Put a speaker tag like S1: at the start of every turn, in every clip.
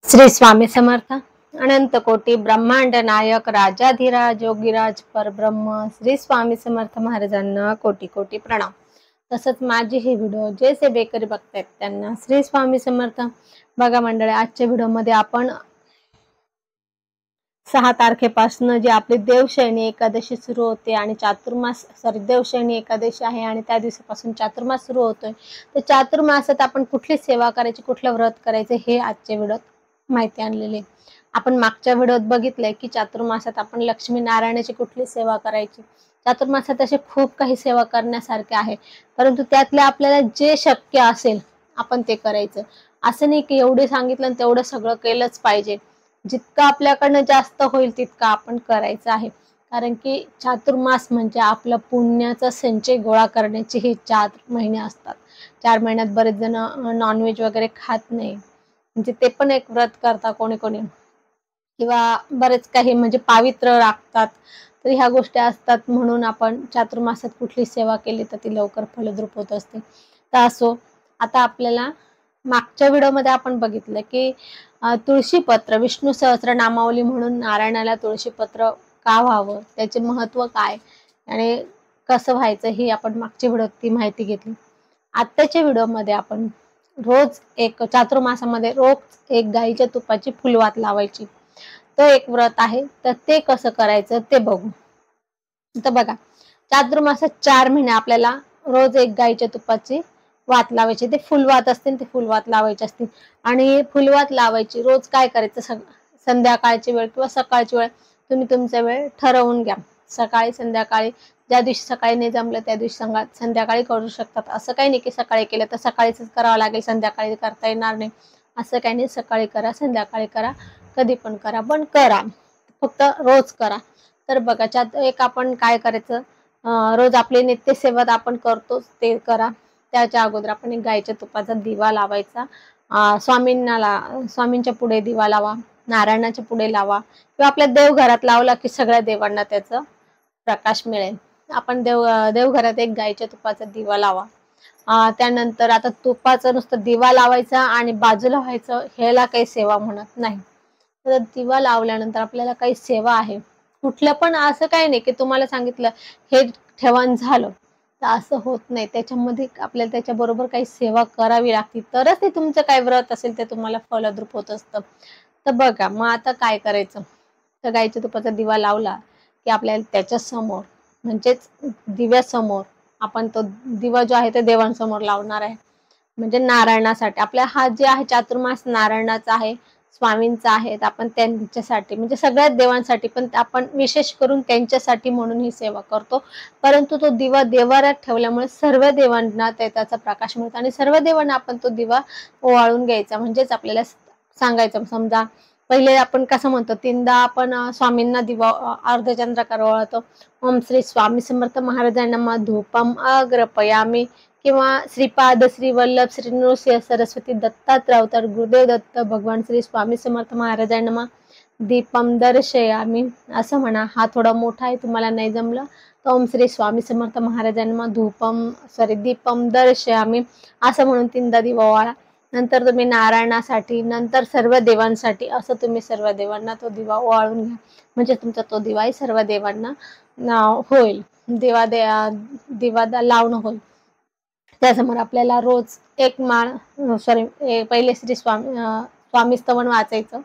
S1: श्री स्वामी समर्थ। अनंत कोटी ब्रह्मांड नायक राजाधिराज योगीराज परब्रह्म श्री स्वामी समर्थ महाराजांना कोटी कोटी प्रणाम। तसंच माझी ही व्हिडिओ जे से बेकरी बघतायत त्यांना श्री स्वामी समर्थ। बघा मंडळी, आजच्या व्हिडिओमध्ये आपण 6 तारखेपासून जी आपली देवशयनी एकादशी सुरू होते आणि चातुर्मास देवशयनी एकादशी आहे आणि त्या दिवसापासून चातुर्मास सुरू होतोय। तर चातुर्मासात आपण कुठली सेवा करायची, कुठलं व्रत करायचे हे आजच्या व्हिडिओत माहिती आणलेली। आपण मागच्या व्हिडिओत बघितलंय की चातुर्मासात आपण लक्ष्मी नारायणाची कुठली सेवा करायची। चातुर्मासात असे खूप काही सेवा करण्यासारखे आहे, परंतु त्यातले आपल्याला जे शक्य असेल आपण ते करायचं। असं नाही की एवढे सांगितलं तेवढं सगळं केलंच पाहिजे। जितकं आपल्याकडनं जास्त होईल तितकं आपण करायचं आहे, कारण की चातुर्मास म्हणजे आपला पुण्याचा संचय गोळा करण्याचे हे 4 महिने असतात। 4 महिन्यात बरेच जण नॉनव्हेज वगैरे खात नाही, म्हणजे ते पण एक व्रत करतात कोणी कोणी, किंवा बरेच काही म्हणजे पावित्र राखतात। तर ह्या गोष्टी असतात, म्हणून आपण चातुर्मासात कुठली सेवा केली तर ती लवकर फलद्रूप होत असते। तर असो, आता आपल्याला मागच्या व्हिडिओमध्ये आपण बघितलं की तुळशीपत्र विष्णू सहस्रनामावली म्हणून नारायणाला तुळशीपत्र का व्हावं, त्याचे महत्व काय आणि कसं व्हायचं ही आपण मागच्या व्हिडिओत ती माहिती घेतली। आत्ताच्या व्हिडिओमध्ये आपण रोज एक चातुर्मासामध्ये रोज एक गाईच्या तुपाची फुलवात लावायची, तो एक व्रत आहे। तर ते कसं करायचं ते बघू। तर बघा, चातुर्मासात 4 महिने आपल्याला रोज एक गाईच्या तुपाची वात लावायची। ते फुलवात असतील, ते फुलवात लावायची असतील आणि फुलवात लावायची रोज काय करायचं, संध्याकाळची वेळ किंवा सकाळची वेळ तुम्ही तुमचा वेळ ठरवून घ्या। सकाळी संध्याकाळी, ज्या दिवशी सकाळी नाही जमलं त्या दिवशी संध्याकाळी करू शकतात। असं काही नाही की सकाळी केलं तर सकाळीच करावं लागेल, संध्याकाळी करता येणार नाही, असं काही नाही। सकाळी करा, संध्याकाळी करा, कधी पण करा, पण करा, फक्त रोज करा। तर बघा, एक आपण काय करायचं, रोज आपली नित्यसेवा आपण करतोच ते करा। त्याच्या अगोदर आपण एक गाईच्या तुपाचा दिवा लावायचा। स्वामींच्या पुढे दिवा लावा, नारायणाच्या पुढे लावा, किंवा आपल्या देवघरात लावला की सगळ्या देवांना त्याचा प्रकाश मिळेल। आपण देवघरात एक गाईच्या तुपाचा दिवा लावा। त्यानंतर आता तुपाचं नुसतं दिवा लावायचा आणि बाजूला व्हायचं, ह्याला काही सेवा म्हणत नाही। तर दिवा लावल्यानंतर आपल्याला काही सेवा आहे कुठलं पण, असं काही नाही की तुम्हाला सांगितलं हे ठेवण झालं तर असं होत नाही। त्याच्यामध्ये आपल्याला त्याच्याबरोबर काही सेवा करावी लागते, तरच ते तुमचं काय व्रत असेल ते तुम्हाला फलद्रूप होत असतं। तर बघा, मग आता काय करायचं, तर गाईच्या तुपाचा दिवा लावला की आपल्याला त्याच्या समोर म्हणजेच दिव्यासमोर आपण तो दिवा जो आहे ते देवांसमोर लावणार आहे, म्हणजे नारायणासाठी। आपला हा जे आहे चातुर्मास नारायणाचा आहे, स्वामींचा आहे, आपण त्यांच्यासाठी म्हणजे सगळ्याच देवांसाठी, पण आपण विशेष करून त्यांच्यासाठी म्हणून ही सेवा करतो। परंतु तो दिवा देवाऱ्यात ठेवल्यामुळे सर्व देवांना त्याचा प्रकाश मिळतो आणि सर्व देवांना आपण तो दिवा ओवाळून घ्यायचा। म्हणजेच आपल्याला सांगायचं, समजा पहिले आपण कसं म्हणतो, 3दा आपण स्वामींना दिवा अर्धचंद्राकार ओवाळतो। ओम श्री स्वामी समर्थ महाराजांना नमः धूपम अग्रपयामी, किंवा श्रीपाद श्री वल्लभ श्री नृसिंह सरस्वती दत्तात्रय अवतार गुरुदेव दत्त भगवान श्री स्वामी समर्थ महाराजांना नमः दीपम दर्शयामी असं म्हणा। हा थोडा मोठा आहे, तुम्हाला नाही जमलं तर ओम श्री स्वामी समर्थ महाराजांना दीपम दर्शयामी असं म्हणून 3दा दिवा ओवाळा। नंतर तुम्ही नारायणासाठी, नंतर सर्व देवांसाठी, असं तुम्ही सर्व देवांना तो दिवा ओवाळून घ्या, म्हणजे तुमचा तो दिवाही सर्व देवांना होईल, दिवा लावणं होईल। त्यासमोर आपल्याला रोज एक माळ पहिले श्री स्वामी स्तवन वाचायचं,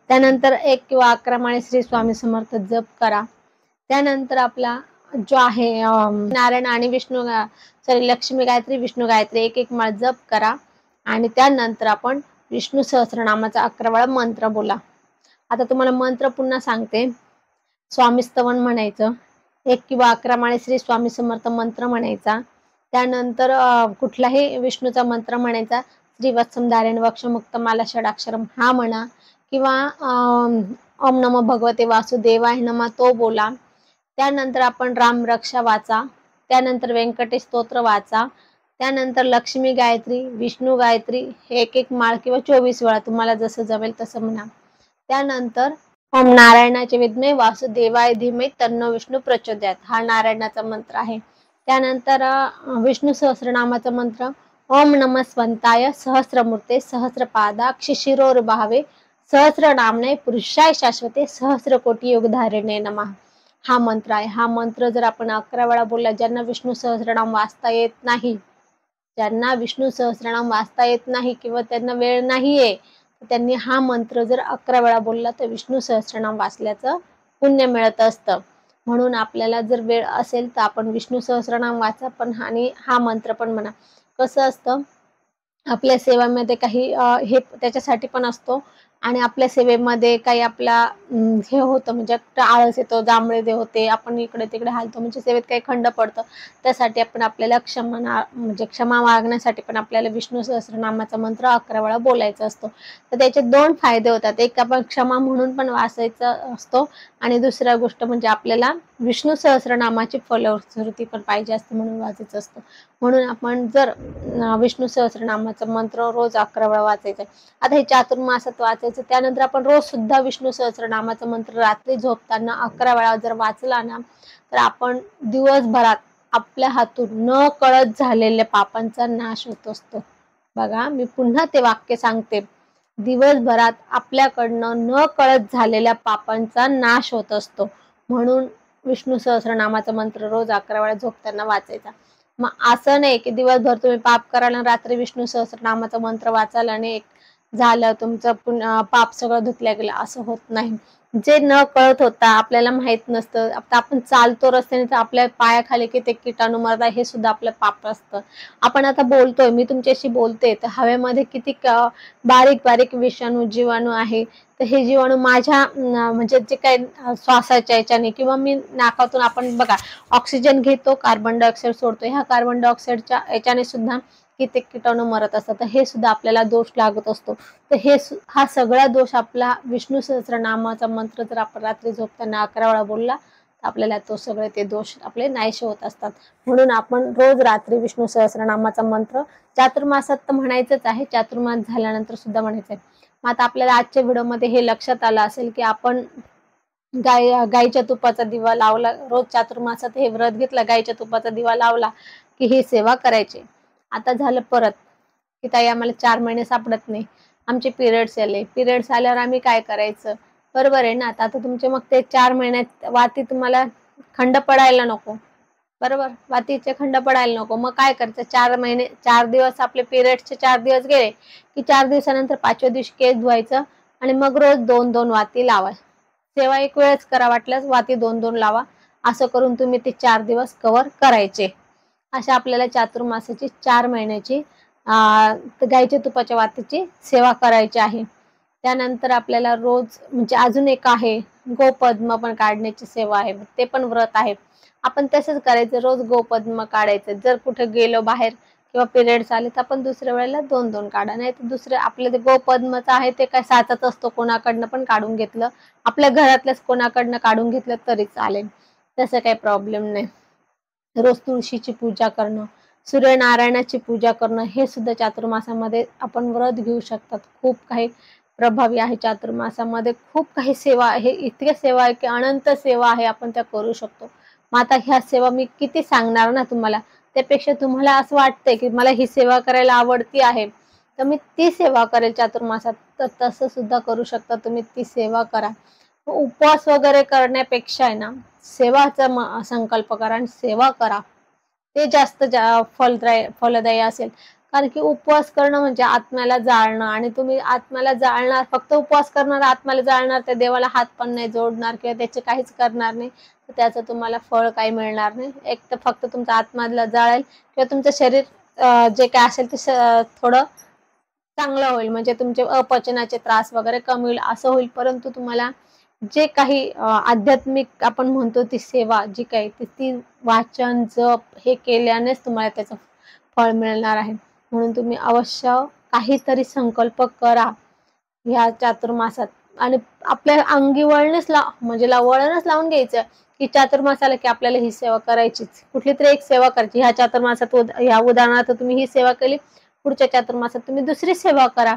S1: त्यानंतर 1 किंवा 11 माळे श्री स्वामी समर्थ जप करा। त्यानंतर आपला जो आहे नारायण आणि लक्ष्मी गायत्री विष्णू गायत्री 1 माळ जप करा आणि त्यानंतर आपण विष्णू सहस्रनामाचा 11 वेळा मंत्र बोला। आता तुम्हाला मंत्र पुन्हा सांगते, स्वामी स्तवन म्हणायचं, 1 किंवा 11 माळे श्री स्वामी समर्थ मंत्र म्हणायचा, त्यानंतर कुठलाही विष्णूचा मंत्र म्हणायचा, श्रीवत्सम धारेण वक्षमुक्तमाला षडाक्षरम हा म्हणा, किंवा ओम नमो भगवते वासुदेवाय नमः तो बोला। त्यानंतर आपण राम रक्षा वाचा, त्यानंतर व्यंकटेश स्तोत्र वाचा, त्यानंतर लक्ष्मी गायत्री विष्णू गायत्री हे 1 माळ किंवा 24 वेळा तुम्हाला जसं जमेल तसं म्हणा। त्यानंतर ओम नारायणाचे विद्महे वासुदेवाय धीमहि तन्नो विष्णू प्रचोदयात हा नारायणाचा मंत्र आहे। त्यानंतर विष्णू सहस्रनामाचा मंत्र ओम नमः स्वंताय सहस्रमूर्ते सहस्रपादाक्ष शिरोर्भावे सहस्र नामने पुरुषाय शाश्वते सहस्र कोटी योग धारिणे नमः हा मंत्र आहे. हा मंत्र जर आपण 11 वेळा बोलला, ज्यांना विष्णू सहस्रनाम वाचता येत नाही, ज्यांना विष्णू सहस्रनाम वाचता येत नाही किंवा त्यांना वेळ नाहीये, त्यांनी हा मंत्र जर 11 वेळा बोलला तर विष्णू सहस्रनाम वाचल्याचं पुण्य मिळत असतं. म्हणून आपल्याला जर वेळ असेल तर आपण विष्णू सहस्रनाम वाचा पण आणि हा मंत्र पण म्हणा. कसं असतं, आपल्या सेवामध्ये काही हे त्याच्यासाठी पण असतो आणि आपल्या सेवेमध्ये काही आपला हे होतं, म्हणजे आळस येतो, जांभळे देव होते, आपण इकडे तिकडे हालतो, म्हणजे सेवेत काही खंड पडतं, त्यासाठी आपण आपल्याला म्हणजे क्षमा मागण्यासाठी पण आपल्याला विष्णू सहस्रनामाचा मंत्र 11 वेळा बोलायचा असतो. तर त्याचे 2 फायदे होतात. एक, आपण क्षमा म्हणून पण वाचायचा असतो आणि दुसरा गोष्ट म्हणजे आपल्याला विष्णू सहस्रनामाची फलश्रुती पण पाहिजे असते म्हणून वाचायचं असतं. म्हणून आपण जर विष्णू सहस्रनामाचा मंत्र रोज 11 वेळा वाचायचा. आता हे चातुर्मासात वाचायचं, त्यानंतर आपण रोज सुद्धा विष्णू सहस्रनामाचा मंत्र रात्री झोपताना 11 वेळा जर वाचला ना, तर आपण दिवसभरात आपल्या हातून न कळत झालेल्या पापांचा नाश होत असतो. बघा, मी पुन्हा ते वाक्य सांगते, दिवसभरात आपल्याकडनं न कळत झालेल्या पापांचा नाश होत असतो. म्हणून विष्णू सहस्रनामाचा मंत्र रोज 11 वेळा झोपताना वाचायचा. मग असं नाही की दिवसभर तुम्ही पाप करायला रात्री विष्णू सहस्रनामाचा मंत्र वाचाल आणि झालं तुमचं पाप सगळं धुतलं गेलं, असं होत नाही. जे न कळत होता, आपल्याला माहित नसतं, आता आपण चालतो रस्त्याने तर आपल्या पायाखाली किती किटाणू मरतात, हे सुद्धा आपलं पाप असतं. आपण आता बोलतोय, मी तुमच्याशी बोलते, तर हवेमध्ये किती बारीक बारीक विषाणू जीवाणू आहे, तर हे जीवाणू माझ्या म्हणजे जे काही श्वासाच्या याच्याने किंवा मी नाकातून, आपण बघा ऑक्सिजन घेतो, कार्बन डायऑक्साईड सोडतो, ह्या कार्बन डायऑक्साईडच्या याच्याने सुद्धा किती किटाणू मरत असतात, तर हे सुद्धा आपल्याला दोष लागत असतो. तर हा सगळा दोष आपला विष्णू सहस्रनामाचा मंत्र जर आपण रात्री झोपताना 11 वेळा बोलला तर आपल्याला तो सगळे ते दोष आपले नाहीसे होत असतात. म्हणून आपण रोज रात्री विष्णू सहस्रनामाचा मंत्र चातुर्मासात तर म्हणायचंच आहे, चातुर्मास झाल्यानंतर सुद्धा म्हणायचं आहे. मग आता आपल्याला आजच्या व्हिडिओमध्ये हे लक्षात आलं असेल की आपण गाईच्या तुपाचा दिवा लावला, रोज चातुर्मासात हे व्रत घेतला, गाईच्या तुपाचा दिवा लावला की ही सेवा करायची. आता झालं परत की ताई आम्हाला 4 महिने सापडत नाही, आमचे पिरियड्स आले, पिरियड्स आल्यावर आम्ही काय करायचं, बरोबर आहे ना. आता तुमचे मग ते 4 महिन्यात वाती तुम्हाला खंड पडायला नको, बरोबर, वातीचे खंड पडायला नको, मग काय करायचं, 4 दिवस आपले पिरियड्सचे 4 दिवस गेले की 4 दिवसानंतर 5व्या दिवशी केस धुवायचं आणि मग रोज 2-2 वाती लावा. सेवा एक वेळच करा, वाटल्यास वाती 2-2 लावा. असं करून तुम्ही ते 4 दिवस कव्हर करायचे. अशा आपल्याला चातुर्मासाची 4 महिन्याची गाईच्या तुपाच्या वातीची सेवा करायची आहे. त्यानंतर आपल्याला रोज म्हणजे अजून एक आहे, गोपद्म पण काढण्याची सेवा आहे, ते पण व्रत आहे. आपण तसंच करायचं, रोज गोपद्म काढायचं. जर कुठे गेलो बाहेर किंवा पिरियड्स आले तर आपण दुसऱ्या वेळेला 2-2 काढा, नाही तर दुसरे आपले ते गोपद्मचं आहे ते काय साचत असतो, कोणाकडनं पण काढून घेतलं, आपल्या घरातल्याच कोणाकडनं काढून घेतलं तरी चालेल, तसं काही प्रॉब्लेम नाही. रोज तुळशीची पूजा करणं, सूर्यनारायणाची पूजा करणं, हे सुद्धा चातुर्मासामध्ये आपण व्रत घेऊ शकतात. खूप काही प्रभावी आहे चातुर्मासामध्ये, खूप काही सेवा आहे, इतक्या सेवा आहे की अनंत सेवा आहे, आपण त्या करू शकतो. मग आता ह्या सेवा मी किती सांगणार ना तुम्हाला, त्यापेक्षा तुम्हाला असं वाटतंय की मला ही सेवा करायला आवडती आहे तर मी ती सेवा करेल चातुर्मासात, तर तसं सुद्धा करू शकता तुम्ही, ती सेवा करा. उपवास वगैरे करण्यापेक्षा आहे ना, सेवाचा संकल्प करा आणि सेवा करा, ते जास्त फलदायी असेल. कारण की उपवास करणं म्हणजे आत्म्याला जाळणं, आणि तुम्ही आत्म्याला जाळणार, फक्त उपवास करणार, आत्म्याला जाळणार, त्या देवाला हात पण नाही जोडणार किंवा त्याचे काहीच करणार नाही, तर त्याचं तुम्हाला फळ काही मिळणार नाही. एक तर फक्त तुमचा आत्म्याला जाळेल किंवा तुमचं शरीर जे काय असेल ते थोडं चांगलं होईल, म्हणजे तुमचे अपचनाचे त्रास वगैरे कमी होईल, असं होईल. परंतु तुम्हाला जे काही आध्यात्मिक आपण म्हणतो ती सेवा जी काही ती वाचन जप हे केल्यानेच तुम्हाला त्याचं फळ मिळणार आहे. म्हणून तुम्ही अवश्य काहीतरी संकल्प करा ह्या चातुर्मासात, आणि आपल्या अंगी वळणच म्हणजे वळणच लावून घ्यायचं की चातुर्मासाला की आपल्याला ही सेवा करायचीच, कुठली तरी एक सेवा करायची. ह्या चातुर्मासात ह्या उदाहरणार्थ तुम्ही ही सेवा केली, पुढच्या चातुर्मासात तुम्ही दुसरी सेवा करा.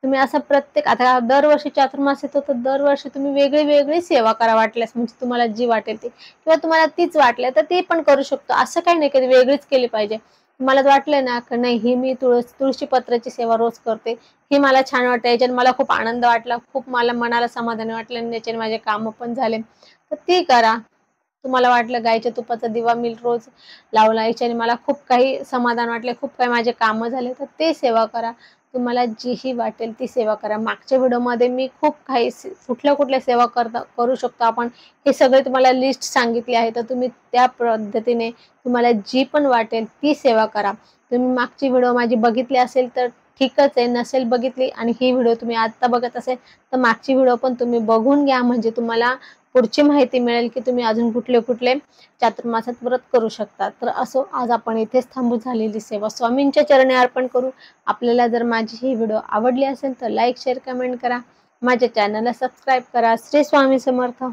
S1: तुम्ही असं प्रत्येक, आता दरवर्षी चातुर्मास येतो तर दरवर्षी तुम्ही वेगळी वेगळी सेवा करा वाटल्यास, म्हणजे तुम्हाला जी वाटेल ती, किंवा तुम्हाला तीच वाटल्या तर ती पण करू शकतो, असं काही नाही की वेगळीच केली पाहिजे. मला वाटलं ना की नाही, ही मी तुळशी पत्राची सेवा रोज करते, हे मला छान वाटतं, याच्याने मला खूप आनंद वाटला, खूप मला मनाला समाधान वाटलं आणि याच्याने माझे कामं पण झाले, तर ती करा. तुम्हाला वाटलं गाईच्या तुपाचा दिवा मी रोज लावला, याच्याने मला खूप काही समाधान वाटले, खूप काही माझे कामं झाले, तर ते सेवा करा. तुम्हाला जीही वाटेल ती सेवा करा. मागच्या व्हिडिओमध्ये मी खूप काही कुठल्या सेवा करू शकतो आपण, हे सगळे तुम्हाला लिस्ट सांगितली आहे. तर तुम्ही त्या पद्धतीने तुम्हाला जी पण वाटेल ती सेवा करा. तुम्ही मागची व्हिडिओ माझी बघितली असेल तर ठीकच आहे, नसेल बघितली आणि ही व्हिडिओ तुम्ही आता बघत असेल तर मागची व्हिडिओ पण तुम्ही बघून घ्या, म्हणजे तुम्हाला पुढची माहिती मिळेल की तुम्ही अजून कुठले चातुर्मासात व्रत करू शकता. तर असो, आज आपण इथेच थांबू. झालेली सेवा स्वामींच्या चरणी अर्पण करू. आपल्याला जर माझी ही व्हिडिओ आवडली असेल तर लाईक, शेअर, कमेंट करा. माझ्या चॅनलला सबस्क्राईब करा. श्री स्वामी समर्थ.